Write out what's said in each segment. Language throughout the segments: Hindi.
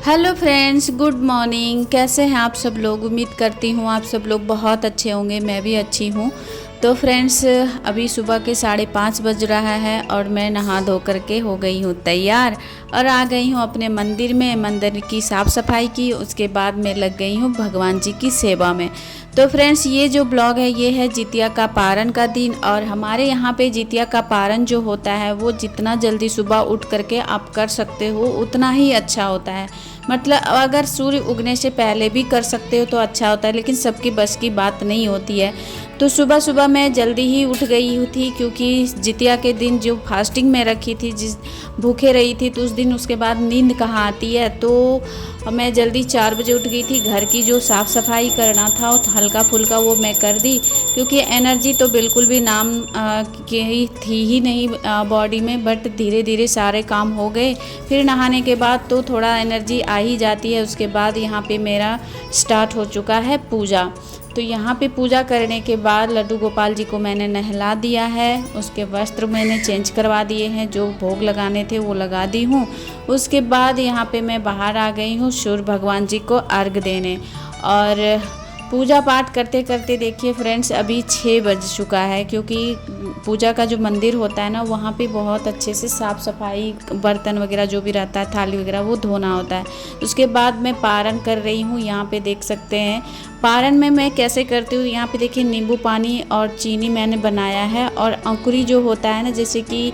Hello friends, good morning. कैसे हैं आप सब लोग? उम्मीद करती हूँ आप सब लोग बहुत अच्छे होंगे। मैं भी अच्छी हूँ। तो फ्रेंड्स, अभी सुबह के 5:30 बज रहा है और मैं नहा धो करके हो गई हूँ तैयार और आ गई हूँ अपने मंदिर में। मंदिर की साफ़ सफाई की, उसके बाद मैं लग गई हूँ भगवान जी की सेवा में। तो फ्रेंड्स, ये जो ब्लॉग है ये है जितिया का पारण का दिन। और हमारे यहाँ पे जितिया का पारण जो होता है वो जितना जल्दी सुबह उठ करके आप कर सकते हो उतना ही अच्छा होता है। मतलब अगर सूर्य उगने से पहले भी कर सकते हो तो अच्छा होता है, लेकिन सबकी बस की बात नहीं होती है। तो सुबह सुबह मैं जल्दी ही उठ गई थी, क्योंकि जितिया के दिन जो फास्टिंग में रखी थी, जिस भूखे रही थी, तो उस दिन उसके बाद नींद कहाँ आती है। तो मैं जल्दी 4 बजे उठ गई थी। घर की जो साफ़ सफाई करना था तो हल्का फुल्का वो मैं कर दी, क्योंकि एनर्जी तो बिल्कुल भी नाम की ही थी ही नहीं बॉडी में। बट धीरे धीरे सारे काम हो गए। फिर नहाने के बाद तो थोड़ा एनर्जी आ ही जाती है। उसके बाद यहाँ पे मेरा स्टार्ट हो चुका है पूजा। तो यहाँ पे पूजा करने के बाद लड्डू गोपाल जी को मैंने नहला दिया है। उसके वस्त्र मैंने चेंज करवा दिए हैं, जो भोग लगाने थे वो लगा दी हूँ। उसके बाद यहाँ पे मैं बाहर आ गई हूँ सूर्य भगवान जी को अर्घ देने। और पूजा पाठ करते करते देखिए फ्रेंड्स, अभी 6 बज चुका है, क्योंकि पूजा का जो मंदिर होता है ना, वहाँ पे बहुत अच्छे से साफ़ सफाई, बर्तन वगैरह जो भी रहता है, थाली वगैरह, वो धोना होता है। उसके बाद मैं पारण कर रही हूँ। यहाँ पे देख सकते हैं पारण में मैं कैसे करती हूँ। यहाँ पे देखिए नींबू पानी और चीनी मैंने बनाया है। और अंकुरी जो होता है ना, जैसे कि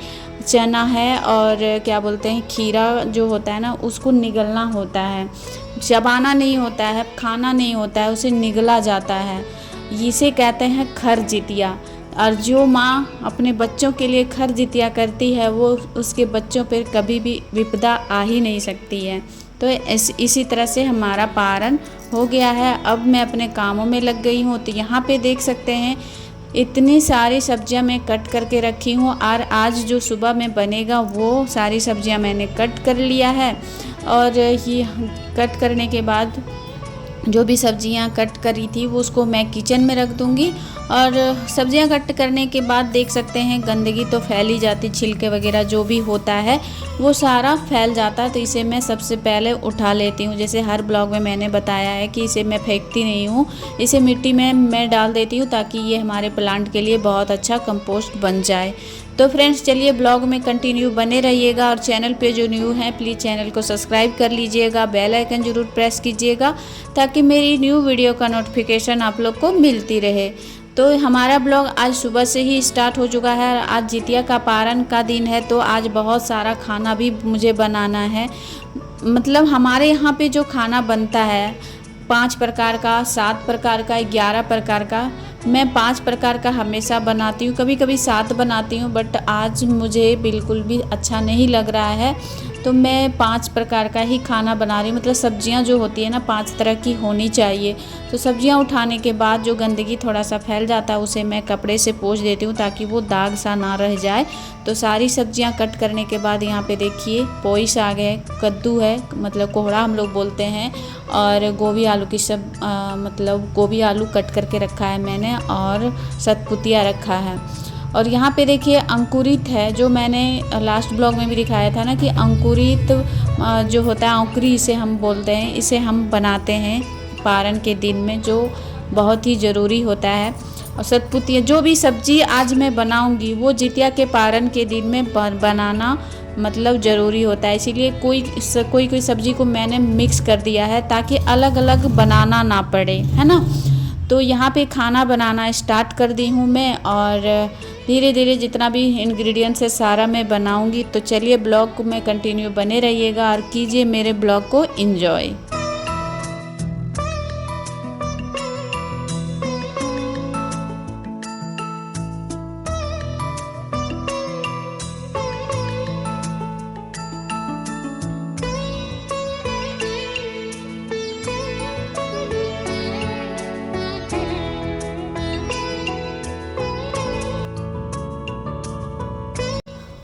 चना है और क्या बोलते हैं, खीरा जो होता है ना, उसको निगलना होता है। चबाना नहीं होता है, खाना नहीं होता है, उसे निगला जाता है। इसे कहते हैं खर जितिया। और जो माँ अपने बच्चों के लिए खर जितिया करती है, वो उसके बच्चों पर कभी भी विपदा आ ही नहीं सकती है। तो इसी तरह से हमारा पारण हो गया है। अब मैं अपने कामों में लग गई हूँ। तो यहाँ पे देख सकते हैं इतनी सारी सब्जियां मैं कट करके रखी हूँ। और आज जो सुबह में बनेगा वो सारी सब्जियां मैंने कट कर लिया है। और ये कट करने के बाद जो भी सब्जियां कट करी थी वो उसको मैं किचन में रख दूंगी। और सब्जियां कट करने के बाद देख सकते हैं गंदगी तो फैल ही जाती, छिलके वगैरह जो भी होता है वो सारा फैल जाता है। तो इसे मैं सबसे पहले उठा लेती हूँ। जैसे हर ब्लॉग में मैंने बताया है कि इसे मैं फेंकती नहीं हूँ, इसे मिट्टी में मैं डाल देती हूँ, ताकि ये हमारे प्लांट के लिए बहुत अच्छा कंपोस्ट बन जाए। तो फ्रेंड्स, चलिए ब्लॉग में कंटिन्यू बने रहिएगा। और चैनल पे जो न्यू हैं प्लीज़ चैनल को सब्सक्राइब कर लीजिएगा, बेल आइकन ज़रूर प्रेस कीजिएगा, ताकि मेरी न्यू वीडियो का नोटिफिकेशन आप लोग को मिलती रहे। तो हमारा ब्लॉग आज सुबह से ही स्टार्ट हो चुका है। आज जितिया का पारण का दिन है, तो आज बहुत सारा खाना भी मुझे बनाना है। मतलब हमारे यहाँ पे जो खाना बनता है 5 प्रकार का, 7 प्रकार का, 11 प्रकार का, मैं 5 प्रकार का हमेशा बनाती हूँ। कभी कभी 7 बनाती हूँ, बट आज मुझे बिल्कुल भी अच्छा नहीं लग रहा है, तो मैं 5 प्रकार का ही खाना बना रही हूँ। मतलब सब्जियाँ जो होती है ना, 5 तरह की होनी चाहिए। तो सब्जियाँ उठाने के बाद जो गंदगी थोड़ा सा फैल जाता है, उसे मैं कपड़े से पोंछ देती हूँ, ताकि वो दाग सा ना रह जाए। तो सारी सब्जियाँ कट करने के बाद यहाँ पे देखिए पोई साग है, कद्दू है, मतलब कोहड़ा हम लोग बोलते हैं, और गोभी आलू की मतलब गोभी आलू कट करके रखा है मैंने, और सतपुतिया रखा है। और यहाँ पे देखिए अंकुरित है, जो मैंने लास्ट ब्लॉग में भी दिखाया था ना, कि अंकुरित जो होता है, अंकुरी इसे हम बोलते हैं, इसे हम बनाते हैं पारण के दिन में, जो बहुत ही ज़रूरी होता है। और सतपुतिया, जो भी सब्जी आज मैं बनाऊंगी वो जितिया के पारण के दिन में बनाना मतलब ज़रूरी होता है। इसीलिए कोई सब्जी को मैंने मिक्स कर दिया है, ताकि अलग अलग बनाना ना पड़े, है ना। तो यहाँ पे खाना बनाना स्टार्ट कर दी हूँ मैं, और धीरे धीरे जितना भी इंग्रेडिएंट्स है सारा मैं बनाऊँगी। तो चलिए ब्लॉग में कंटिन्यू बने रहिएगा और कीजिए मेरे ब्लॉग को एंजॉय।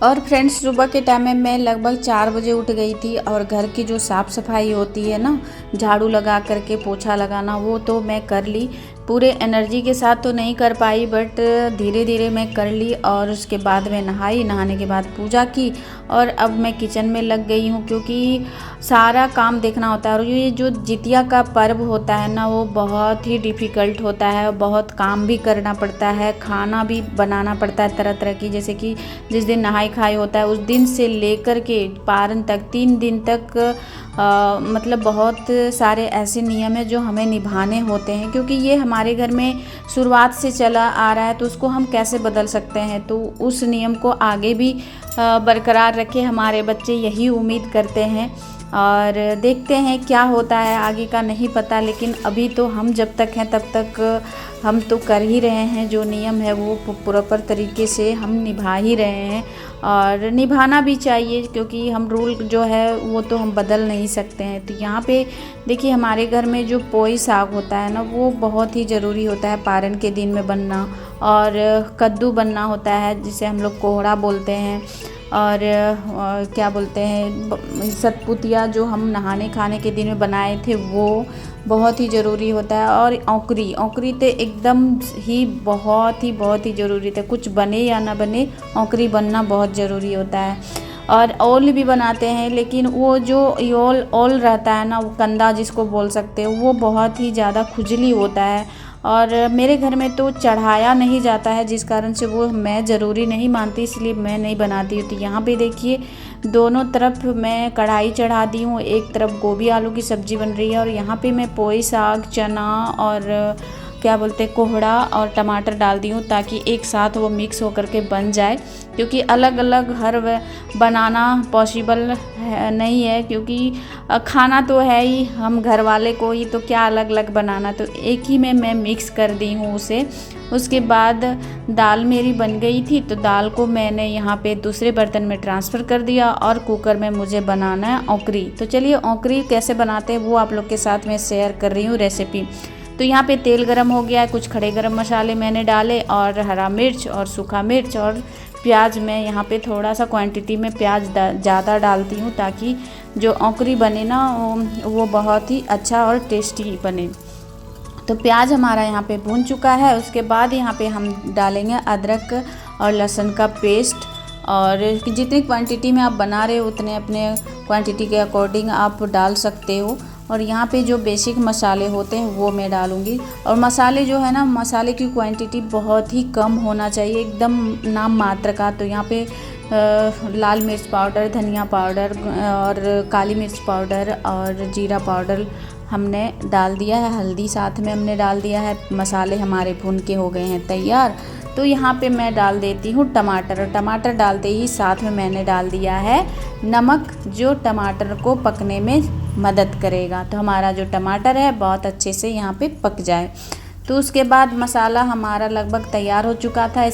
और फ्रेंड्स, सुबह के टाइम में मैं लगभग 4 बजे उठ गई थी। और घर की जो साफ़ सफाई होती है ना, झाड़ू लगा करके पोछा लगाना, वो तो मैं कर ली। पूरे एनर्जी के साथ तो नहीं कर पाई, बट धीरे धीरे मैं कर ली। और उसके बाद मैं नहाई, नहाने के बाद पूजा की और अब मैं किचन में लग गई हूँ, क्योंकि सारा काम देखना होता है। और ये जो जितिया का पर्व होता है ना, वो बहुत ही डिफ़िकल्ट होता है, बहुत काम भी करना पड़ता है, खाना भी बनाना पड़ता है तरह तरह की। जैसे कि जिस दिन नहाई खाई होता है उस दिन से लेकर के पारण तक 3 दिन तक मतलब बहुत सारे ऐसे नियम हैं जो हमें निभाने होते हैं, क्योंकि ये हमारे घर में शुरुआत से चला आ रहा है, तो उसको हम कैसे बदल सकते हैं। तो उस नियम को आगे भी बरकरार रखे हमारे बच्चे, यही उम्मीद करते हैं। और देखते हैं क्या होता है आगे का नहीं पता, लेकिन अभी तो हम जब तक हैं तब तक हम तो कर ही रहे हैं। जो नियम है वो प्रॉपर तरीके से हम निभा ही रहे हैं और निभाना भी चाहिए, क्योंकि हम रूल जो है वो तो हम बदल नहीं सकते हैं। तो यहाँ पे देखिए हमारे घर में जो पोई साग होता है ना, वो बहुत ही ज़रूरी होता है पारण के दिन में बनना। और कद्दू बनना होता है जिसे हम लोग कोहड़ा बोलते हैं। और क्या बोलते हैं, सतपुतिया जो हम नहाने खाने के दिन में बनाए थे वो बहुत ही ज़रूरी होता है। और औंकरी औंकरी तो एकदम ही बहुत ही ज़रूरी था, कुछ बने या ना बने औंकरी बनना बहुत ज़रूरी होता है। और ओल भी बनाते हैं, लेकिन वो जो ओल रहता है ना, वो कंदा जिसको बोल सकते हो, वो बहुत ही ज़्यादा खुजली होता है और मेरे घर में तो चढ़ाया नहीं जाता है, जिस कारण से वो मैं ज़रूरी नहीं मानती, इसलिए मैं नहीं बनाती हूँ। तो यहाँ पे देखिए दोनों तरफ मैं कढ़ाई चढ़ा दी हूँ, एक तरफ गोभी आलू की सब्ज़ी बन रही है और यहाँ पे मैं पोई साग, चना और क्या बोलते हैं कोहड़ा और टमाटर डाल दी हूँ, ताकि एक साथ वो मिक्स होकर के बन जाए। क्योंकि अलग अलग हर बनाना पॉसिबल नहीं है, क्योंकि खाना तो है ही हम घर वाले को ही, तो क्या अलग अलग बनाना। तो एक ही में मैं मिक्स कर दी हूँ उसे। उसके बाद दाल मेरी बन गई थी, तो दाल को मैंने यहाँ पे दूसरे बर्तन में ट्रांसफ़र कर दिया और कुकर में मुझे बनाना है औंकरी। तो चलिए औंकरी कैसे बनाते हैं वो आप लोग के साथ मैं शेयर कर रही हूँ रेसिपी। तो यहाँ पे तेल गरम हो गया है, कुछ खड़े गरम मसाले मैंने डाले और हरा मिर्च और सूखा मिर्च और प्याज। मैं यहाँ पे थोड़ा सा क्वांटिटी में प्याज ज़्यादा डालती हूँ, ताकि जो औंकरी बने ना वो बहुत ही अच्छा और टेस्टी बने। तो प्याज हमारा यहाँ पे भून चुका है। उसके बाद यहाँ पे हम डालेंगे अदरक और लहसुन का पेस्ट। और जितनी क्वांटिटी में आप बना रहे हो उतने अपने क्वांटिटी के अकॉर्डिंग आप डाल सकते हो। और यहाँ पे जो बेसिक मसाले होते हैं वो मैं डालूँगी। और मसाले जो है ना, मसाले की क्वांटिटी बहुत ही कम होना चाहिए, एकदम नाम मात्र का। तो यहाँ पे लाल मिर्च पाउडर, धनिया पाउडर और काली मिर्च पाउडर और जीरा पाउडर हमने डाल दिया है, हल्दी साथ में हमने डाल दिया है। मसाले हमारे भुन के हो गए हैं तैयार। तो यहाँ पे मैं डाल देती हूँ टमाटर, और टमाटर डालते ही साथ में मैंने डाल दिया है नमक, जो टमाटर को पकने में मदद करेगा। तो हमारा जो टमाटर है बहुत अच्छे से यहाँ पे पक जाए। तो उसके बाद मसाला हमारा लगभग तैयार हो चुका था।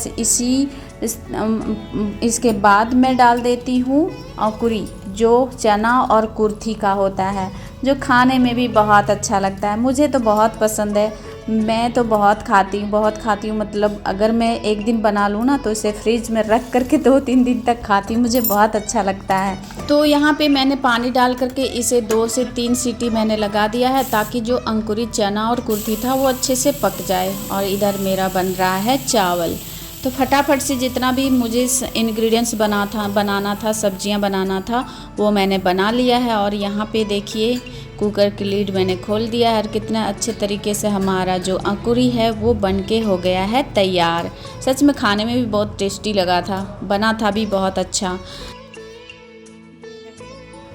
इसके बाद मैं डाल देती हूँ औंकरी, जो चना और कुर्थी का होता है, जो खाने में भी बहुत अच्छा लगता है। मुझे तो बहुत पसंद है, मैं तो बहुत खाती हूँ। मतलब अगर मैं एक दिन बना लूँ ना, तो इसे फ्रिज में रख करके 2-3 दिन तक खाती हूँ, मुझे बहुत अच्छा लगता है। तो यहाँ पे मैंने पानी डाल करके इसे 2 से 3 सीटी मैंने लगा दिया है, ताकि जो अंकुरित चना और कुर्थी था वो अच्छे से पक जाए। और इधर मेरा बन रहा है चावल। तो फटाफट से जितना भी मुझे इंग्रेडिएंट्स बनाना था, सब्जियां बनाना था, वो मैंने बना लिया है। और यहाँ पे देखिए कुकर की लीड मैंने खोल दिया है और कितना अच्छे तरीके से हमारा जो अंकुरी है वो बनके हो गया है तैयार। सच में खाने में भी बहुत टेस्टी लगा था, बना था भी बहुत अच्छा।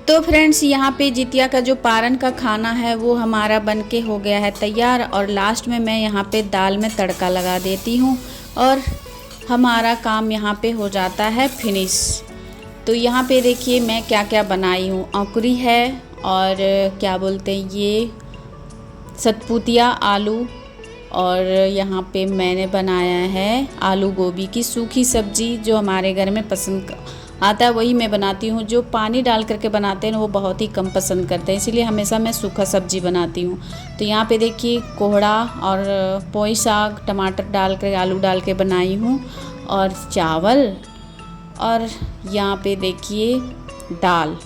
तो फ्रेंड्स यहाँ पे जितिया का जो पारण का खाना है वो हमारा बनके हो गया है तैयार। और लास्ट में मैं यहाँ पे दाल में तड़का लगा देती हूँ और हमारा काम यहाँ पे हो जाता है फिनिश। तो यहाँ पे देखिए मैं क्या क्या बनाई हूँ। औंकरी है और क्या बोलते हैं ये सतपुतिया आलू, और यहाँ पे मैंने बनाया है आलू गोभी की सूखी सब्ज़ी, जो हमारे घर में पसंद आता है वही मैं बनाती हूँ। जो पानी डाल करके बनाते हैं ना वो बहुत ही कम पसंद करते हैं, इसीलिए हमेशा मैं सूखा सब्ज़ी बनाती हूँ। तो यहाँ पे देखिए कोहड़ा और पोई साग टमाटर डाल कर आलू डाल के बनाई हूँ, और चावल, और यहाँ पे देखिए दाल।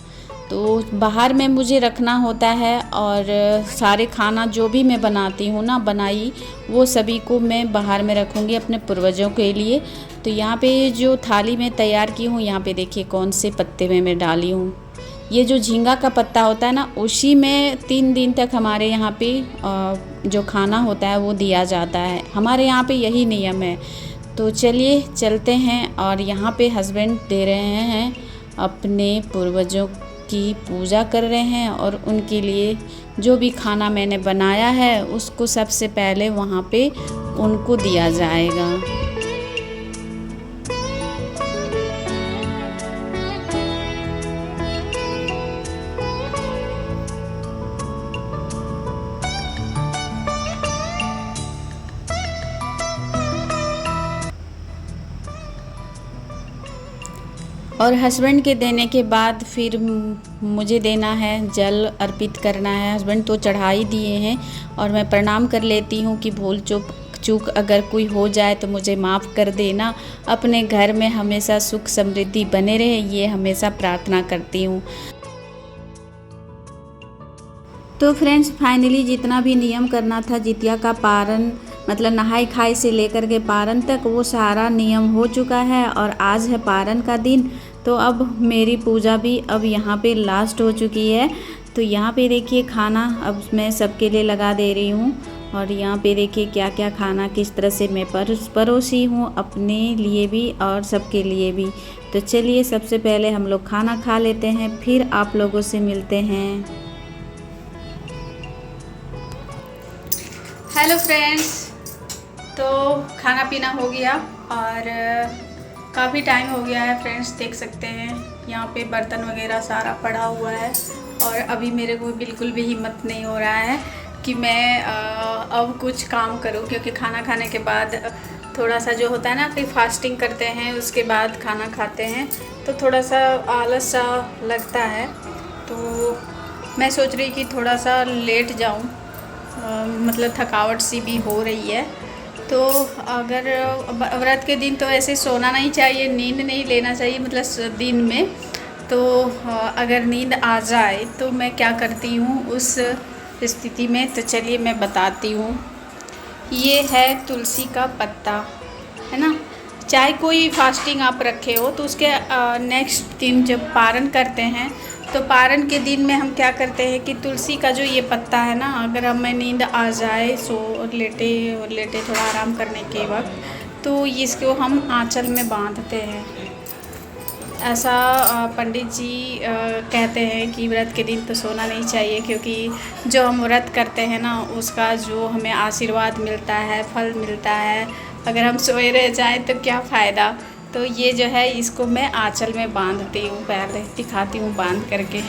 तो बाहर में मुझे रखना होता है और सारे खाना जो भी मैं बनाती हूँ ना बनाई वो सभी को मैं बाहर में रखूँगी अपने पूर्वजों के लिए। तो यहाँ पे जो थाली में तैयार की हूँ, यहाँ पे देखिए कौन से पत्ते में मैं डाली हूँ। ये जो झींगा का पत्ता होता है ना, उसी में 3 दिन तक हमारे यहाँ पे जो खाना होता है वो दिया जाता है। हमारे यहाँ पे यही नियम है। तो चलिए चलते हैं और यहाँ पे हस्बैंड दे रहे हैं अपने पूर्वजों की पूजा कर रहे हैं और उनके लिए जो भी खाना मैंने बनाया है उसको सबसे पहले वहाँ पे उनको दिया जाएगा। और हस्बैंड के देने के बाद फिर मुझे देना है, जल अर्पित करना है। हस्बैंड तो चढ़ा ही दिए हैं और मैं प्रणाम कर लेती हूँ कि भूल चूक अगर कोई हो जाए तो मुझे माफ़ कर देना। अपने घर में हमेशा सुख समृद्धि बने रहे, ये हमेशा प्रार्थना करती हूँ। तो फ्रेंड्स फाइनली जितना भी नियम करना था जितिया का पारण, मतलब नहाई खाई से लेकर के पारण तक, वो सारा नियम हो चुका है और आज है पारण का दिन। तो अब मेरी पूजा भी अब यहाँ पे लास्ट हो चुकी है। तो यहाँ पे देखिए खाना अब मैं सबके लिए लगा दे रही हूँ और यहाँ पे देखिए क्या क्या खाना किस तरह से मैं परोसी हूँ, अपने लिए भी और सबके लिए भी। तो चलिए सबसे पहले हम लोग खाना खा लेते हैं, फिर आप लोगों से मिलते हैं। हेलो फ्रेंड्स, तो खाना पीना हो गया और काफ़ी टाइम हो गया है फ्रेंड्स। देख सकते हैं यहाँ पे बर्तन वगैरह सारा पड़ा हुआ है और अभी मेरे को बिल्कुल भी हिम्मत नहीं हो रहा है कि मैं अब कुछ काम करूँ, क्योंकि खाना खाने के बाद थोड़ा सा जो होता है ना, फिर फास्टिंग करते हैं उसके बाद खाना खाते हैं तो थोड़ा सा आलस सा लगता है। तो मैं सोच रही कि थोड़ा सा लेट जाऊँ, मतलब थकावट सी भी हो रही है। तो अगर व्रत के दिन तो ऐसे सोना नहीं चाहिए, नींद नहीं लेना चाहिए मतलब दिन में। तो अगर नींद आ जाए तो मैं क्या करती हूँ उस स्थिति में, तो चलिए मैं बताती हूँ। ये है तुलसी का पत्ता, है ना। चाहे कोई फास्टिंग आप रखे हो तो उसके नेक्स्ट दिन जब पारण करते हैं तो पारण के दिन में हम क्या करते हैं कि तुलसी का जो ये पत्ता है ना, अगर हमें नींद आ जाए लेटे थोड़ा आराम करने के वक्त, तो इसको हम आंचल में बांधते हैं। ऐसा पंडित जी कहते हैं कि व्रत के दिन तो सोना नहीं चाहिए, क्योंकि जो हम व्रत करते हैं ना उसका जो हमें आशीर्वाद मिलता है, फल मिलता है, अगर हम सोए रह जाएं तो क्या फ़ायदा। तो ये जो है इसको मैं आंचल में बांधती हूँ, पहले दिखाती हूँ बांध करके।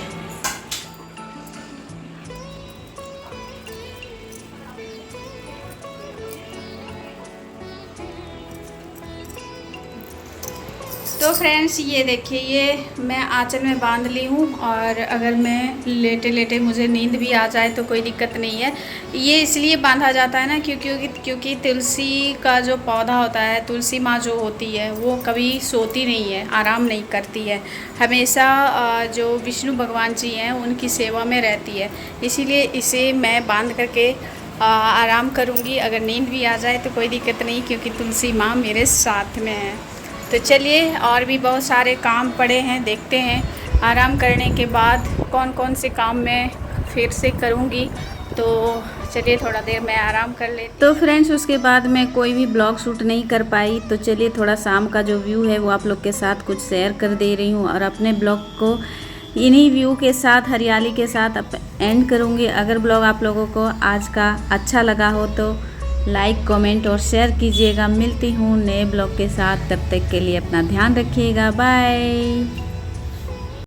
तो फ्रेंड्स ये देखिए, ये मैं आंचल में बांध ली हूँ और अगर मैं लेटे लेटे मुझे नींद भी आ जाए तो कोई दिक्कत नहीं है। ये इसलिए बांधा जाता है ना क्योंकि तुलसी का जो पौधा होता है, तुलसी माँ जो होती है वो कभी सोती नहीं है, आराम नहीं करती है, हमेशा जो विष्णु भगवान जी हैं उनकी सेवा में रहती है। इसीलिए इसे मैं बांध करके आराम करूँगी। अगर नींद भी आ जाए तो कोई दिक्कत नहीं, क्योंकि तुलसी माँ मेरे साथ में है। तो चलिए, और भी बहुत सारे काम पड़े हैं, देखते हैं आराम करने के बाद कौन कौन से काम मैं फिर से करूँगी। तो चलिए थोड़ा देर मैं आराम कर लेती। तो फ्रेंड्स उसके बाद मैं कोई भी ब्लॉग शूट नहीं कर पाई, तो चलिए थोड़ा शाम का जो व्यू है वो आप लोग के साथ कुछ शेयर कर दे रही हूँ और अपने ब्लॉग को इन्हीं व्यू के साथ, हरियाली के साथ एंड करूँगी। अगर ब्लॉग आप लोगों को आज का अच्छा लगा हो तो लाइक, कमेंट और शेयर कीजिएगा। मिलती हूँ नए ब्लॉग के साथ, तब तक के लिए अपना ध्यान रखिएगा। बाय।